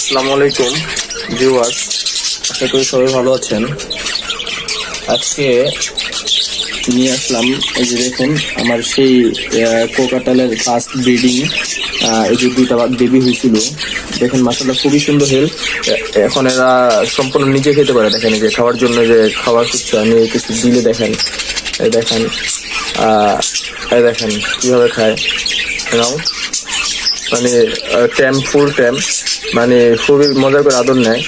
আসসালামু আলাইকুম ভিউয়ার্স, আশা করি সবাই ভালো আছেন। আজকে নিয়ে আসলাম, এই যে দেখুন আমার সেই কোকাটালের ফার্স্ট ব্রিডিং। এই যে দুইটা বেবি হয়েছিল, দেখেন মাশাআল্লাহ খুবই সুন্দর হেলথ। এখন এরা সম্পূর্ণ নিজে খেতে পারে। দেখেন এই যে খাওয়ার জন্য যে খাবার খুঁজছে, আমি কিছু দিলে দেখেন, এই দেখেন এই দেখেন কিভাবে খায়। নাও মানে ফুল ট্যাম, মানে খুবই মজা করে আদর নেয়।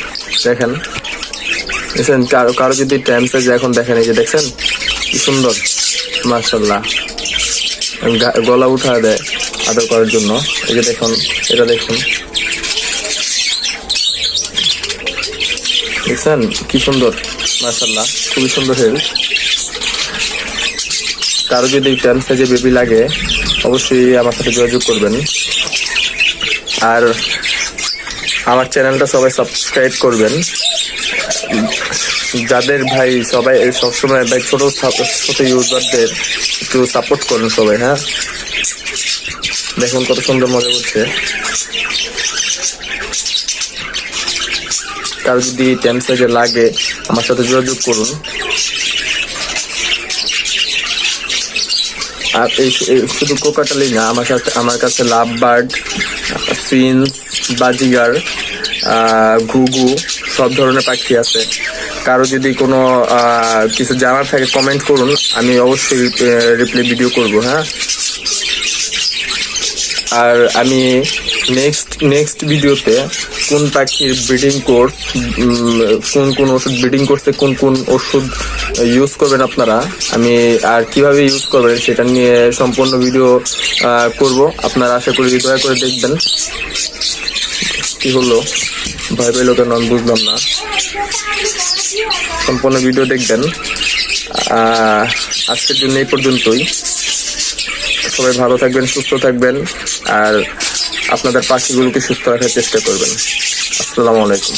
দেখেন দেখছেন, কারো যদি ট্যাম সাইজ এখন দেখেন, এই যে দেখছেন কি সুন্দর মাশাআল্লাহ, গলা উঠা দেয় আদর করার জন্য। এই যে দেখুন, এটা দেখুন, দেখছেন কি সুন্দর মাশাআল্লাহ, খুবই সুন্দর হেলথ। কারো যদি ট্যাম সাইজে বেবি লাগে অবশ্যই আমার সাথে যোগাযোগ করবেন। আর আমার চ্যানেলটা সবাই সাবস্ক্রাইব করবেন। যাদের ভাই সবাই সবসময় ভাই ছোট ছোট ইউজারদের একটু সাপোর্ট করুন সবাই। হ্যাঁ, দেখুন কত সুন্দর মজা করছে। কারো যদি টেন সাইজে লাগে আমার সাথে যোগাযোগ করুন। আর এই শুধু কোকাটালি না, আমার কাছে লাভ বার্ড, ফিন্স, বাজিগার, ঘুঘু সব ধরনের পাখি আছে। কারো যদি কোনো কিছু জানার থাকে কমেন্ট করুন, আমি অবশ্যই রিপ্লাই ভিডিও করব। হ্যাঁ, আর আমি নেক্সট ভিডিওতে কোন পাখির ব্রিডিং কোর্স, কোন ওষুধ ব্রিডিং করতে কোন ওষুধ ইউজ করবেন আপনারা, আমি আর কিভাবে ইউজ করবেন সেটা নিয়ে সম্পূর্ণ ভিডিও করব। আপনারা আশা করি দয়া করে দেখবেন। কি হলো ভয় পেলো কেন আমি বুঝলাম না, সম্পূর্ণ ভিডিও দেখবেন। আজকের জন্য এই পর্যন্তই। সবাই ভালো থাকবেন, সুস্থ থাকবেন, আর আপনাদের পাখিগুলোকে সুস্থ রাখার চেষ্টা করবেন। আসসালামু আলাইকুম।